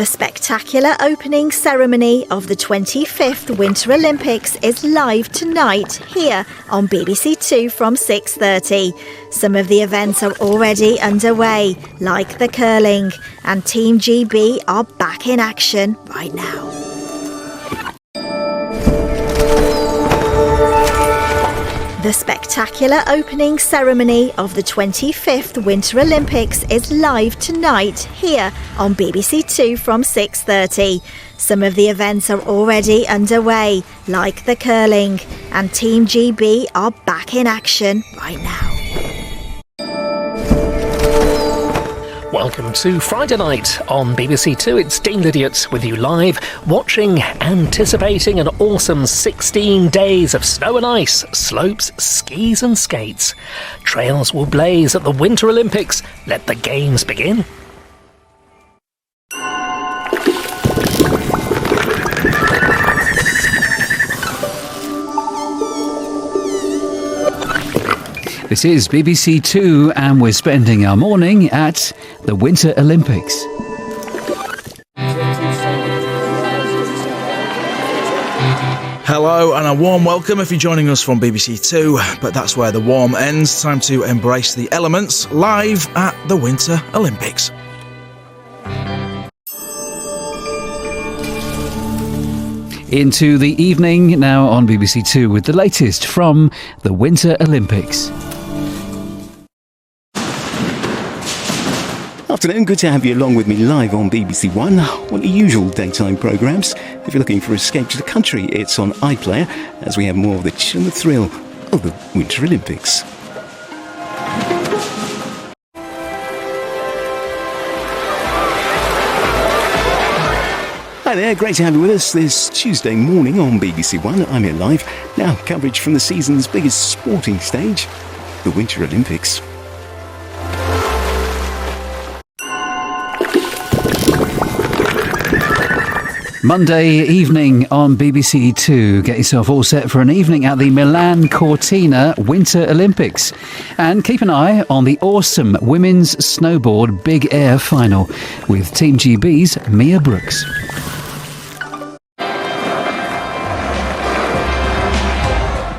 The spectacular opening ceremony of the 25th Winter Olympics is live tonight here on BBC Two from 6:30. Some of the events are already underway, like the curling, and Team GB are back in action right now. The spectacular opening ceremony of the 25th Winter Olympics is live tonight here on BBC Two from 6:30. Some of the events are already underway, like the curling, and Team GB are back in action right now. Welcome to Friday night on BBC Two. It's Dean Lydiot with you live, watching, anticipating an awesome 16 days of snow and ice, slopes, skis and skates. Trails will blaze at the Winter Olympics. Let the games begin. This is BBC Two, and we're spending our morning at the Winter Olympics. Hello and a warm welcome if you're joining us from BBC Two, but that's where the warm ends. Time to embrace the elements live at the Winter Olympics. Into the evening now on BBC Two with the latest from the Winter Olympics. Afternoon, good to have you along with me live on BBC One. One of the usual daytime programmes. If you're looking for escape to the country, it's on iPlayer, as we have more of the chill and the thrill of the Winter Olympics. Hi there, great to have you with us this Tuesday morning on BBC One. I'm here live. Now, coverage from the season's biggest sporting stage, the Winter Olympics. Monday evening on BBC Two. Get yourself all set for an evening at the Milan Cortina Winter Olympics. And keep an eye on the awesome women's snowboard big air final with Team GB's Mia Brooks.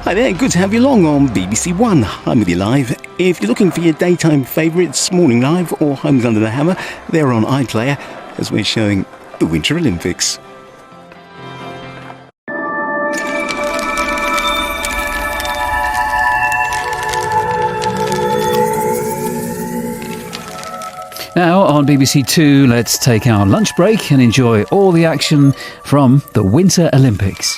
Hi there, good to have you along on BBC One. I'm with you live. If you're looking for your daytime favourites, Morning Live or Homes Under the Hammer, they're on iPlayer as we're showing the Winter Olympics. Now on BBC Two, let's take our lunch break and enjoy all the action from the Winter Olympics.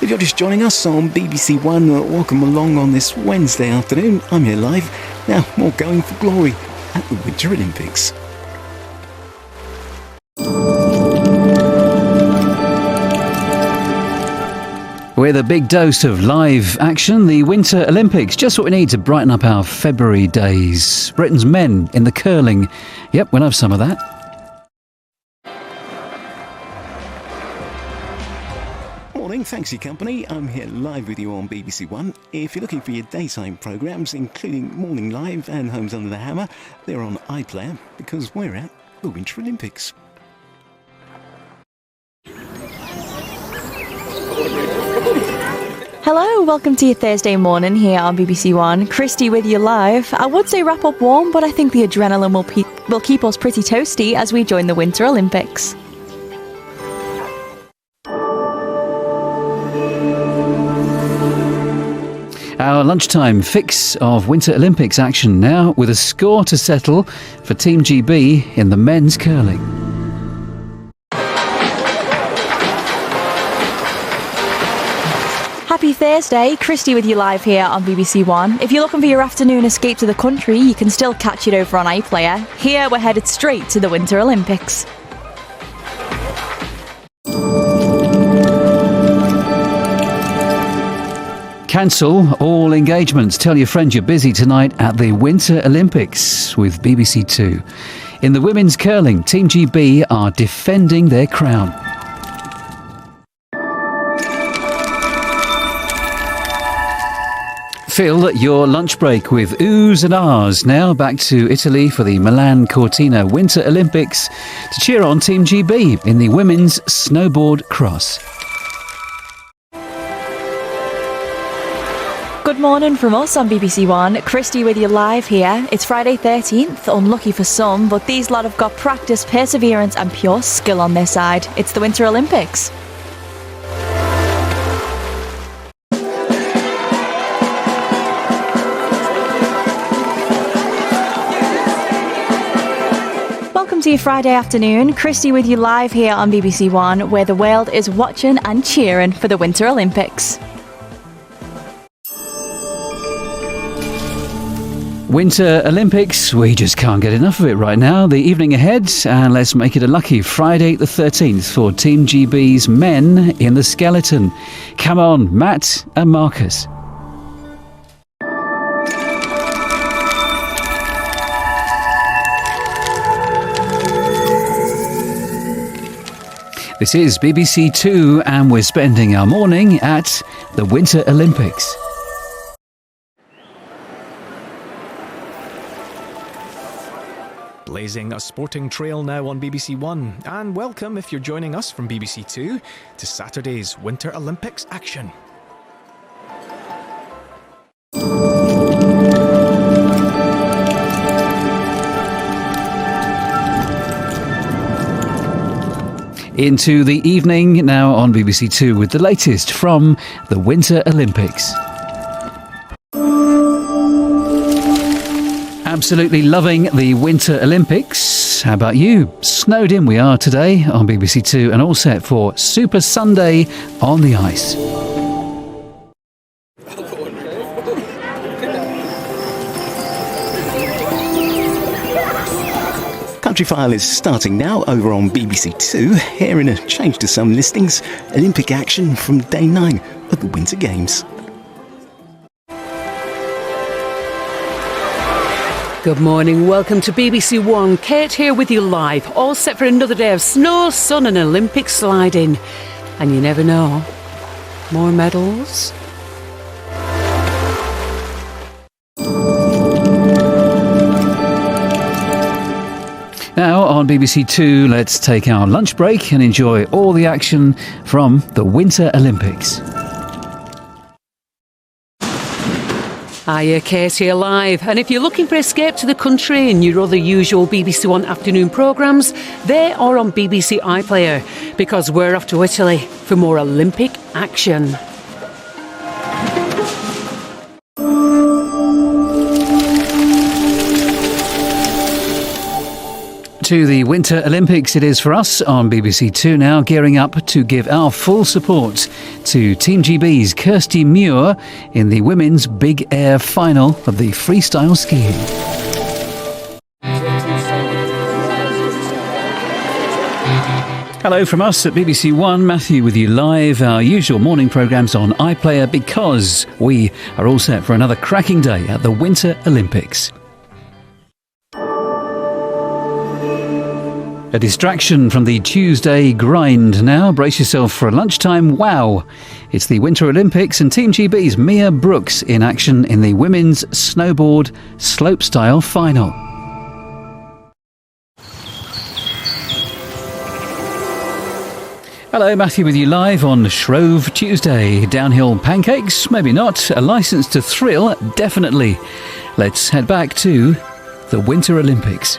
If you're just joining us on BBC One, welcome along on this Wednesday afternoon. I'm here live. Now, more going for glory at the Winter Olympics. With a big dose of live action, the Winter Olympics, just what we need to brighten up our February days. Britain's men in the curling. Yep, we'll have some of that. Morning, thanks for your company. I'm here live with you on BBC One. If you're looking for your daytime programmes, including Morning Live and Homes Under the Hammer, they're on iPlayer because we're at the Winter Olympics. Hello, welcome to your Thursday morning here on BBC One. Christy with you live. I would say wrap up warm, but I think the adrenaline will keep us pretty toasty as we join the Winter Olympics. Our lunchtime fix of Winter Olympics action now with a score to settle for Team GB in the men's curling. Happy Thursday, Christy with you live here on BBC One. If you're looking for your afternoon escape to the country, you can still catch it over on iPlayer. Here we're headed straight to the Winter Olympics. Cancel all engagements. Tell your friends you're busy tonight at the Winter Olympics with BBC Two. In the women's curling, Team GB are defending their crown. Fill your lunch break with oohs and ahs. Now back to Italy for the Milan Cortina Winter Olympics to cheer on Team GB in the women's snowboard cross. Good morning from us on BBC One. Christy with you live here. It's Friday 13th, unlucky for some, but these lot have got practice, perseverance and pure skill on their side. It's the Winter Olympics. Welcome to your Friday afternoon. Christy with you live here on BBC One, where the world is watching and cheering for the Winter Olympics. Winter Olympics, we just can't get enough of it right now. The evening ahead, and let's make it a lucky Friday the 13th for Team GB's men in the skeleton. Come on, Matt and Marcus. This is BBC Two, and we're spending our morning at the Winter Olympics. Blazing a sporting trail now on BBC One, and welcome if you're joining us from BBC Two to Saturday's Winter Olympics action. Into the evening now on BBC Two with the latest from the Winter Olympics. Absolutely loving the Winter Olympics. How about you? Snowed in we are today on BBC Two and all set for Super Sunday on the ice. Country File is starting now over on BBC Two. Here in a change to some listings, Olympic action from day 9 of the Winter Games. Good morning, welcome to BBC One. Kate here with you live, all set for another day of snow, sun and Olympic sliding. And you never know, more medals. Now on BBC Two, let's take our lunch break and enjoy all the action from the Winter Olympics. Hiya, Kate here live. And if you're looking for escape to the country and your other usual BBC One afternoon programmes, they are on BBC iPlayer, because we're off to Italy for more Olympic action. To the Winter Olympics it is for us on BBC Two now, gearing up to give our full support to Team GB's Kirsty Muir in the women's big air final of the freestyle skiing. Hello from us at BBC One, Matthew with you live, our usual morning programmes on iPlayer, because we are all set for another cracking day at the Winter Olympics. A distraction from the Tuesday grind now. Brace yourself for a lunchtime wow. It's the Winter Olympics and Team GB's Mia Brooks in action in the women's snowboard slopestyle final. Hello, Matthew with you live on Shrove Tuesday. Downhill pancakes? Maybe not. A licence to thrill? Definitely. Let's head back to the Winter Olympics.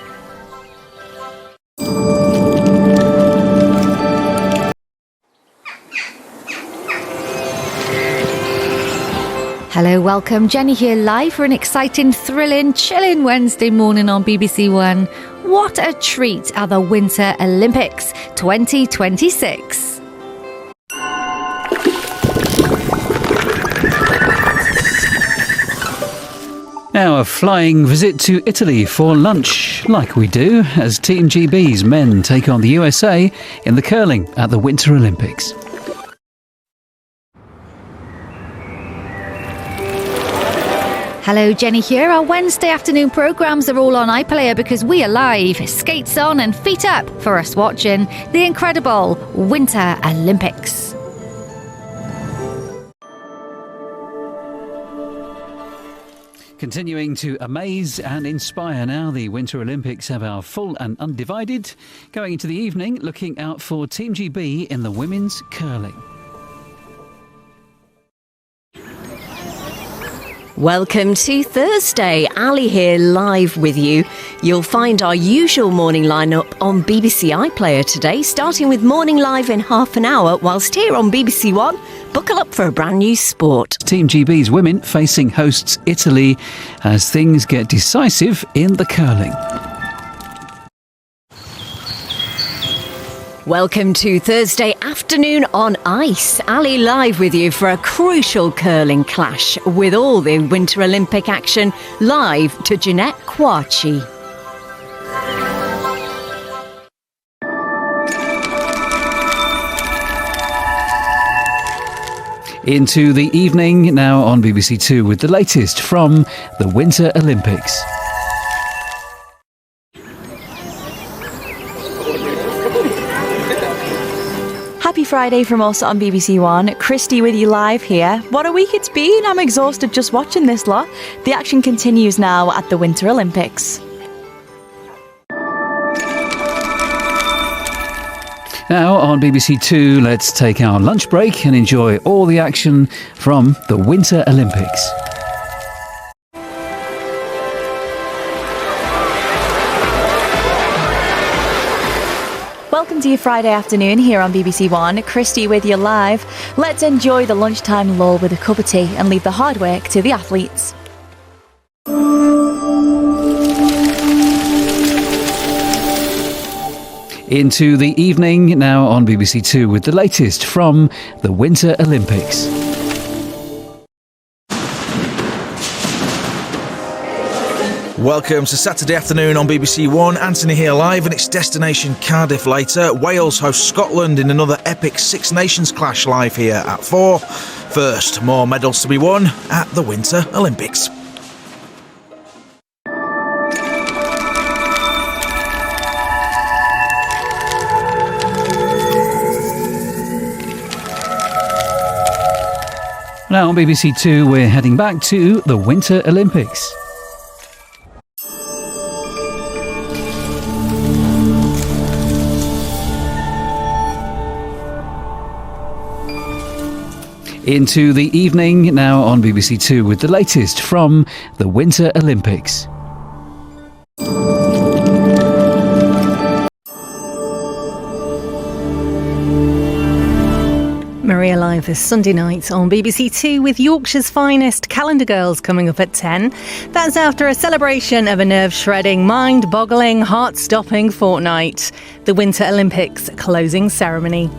Hello, welcome. Jenny here live for an exciting, thrilling, chilling Wednesday morning on BBC One. What a treat are the Winter Olympics 2026. Now a flying visit to Italy for lunch, like we do, as Team GB's men take on the USA in the curling at the Winter Olympics. Hello, Jenny here. Our Wednesday afternoon programmes are all on iPlayer because we are live. Skates on and feet up for us watching the incredible Winter Olympics. Continuing to amaze and inspire now, the Winter Olympics have our full and undivided. Going into the evening, looking out for Team GB in the women's curling. Welcome to Thursday. Ali here live with you. You'll find our usual morning lineup on BBC iPlayer today, starting with Morning Live in half an hour, whilst here on BBC One, buckle up for a brand new sport. Team GB's women facing hosts Italy as things get decisive in the curling. Welcome to Thursday afternoon on ice. Ali live with you for a crucial curling clash with all the Winter Olympic action live to Jeanette Kouachi. Into the evening now on BBC Two with the latest from the Winter Olympics. Happy Friday from us on BBC One. Christy with you live here. What a week it's been. I'm exhausted just watching this lot. The action continues now at the Winter Olympics. Now on BBC Two, let's take our lunch break and enjoy all the action from the Winter Olympics. Welcome to your Friday afternoon here on BBC One. Christy with you live. Let's enjoy the lunchtime lull with a cup of tea and leave the hard work to the athletes. Into the evening now on BBC Two with the latest from the Winter Olympics. Welcome to Saturday afternoon on BBC One. Anthony here live, and it's destination Cardiff later. Wales host Scotland in another epic Six Nations clash live here at 4. First, more medals to be won at the Winter Olympics. Now on BBC Two, we're heading back to the Winter Olympics. Into the evening now on BBC Two with the latest from the Winter Olympics. Maria Live this Sunday night on BBC Two with Yorkshire's finest Calendar Girls coming up at 10. That's after a celebration of a nerve-shredding, mind-boggling, heart-stopping fortnight. The Winter Olympics closing ceremony.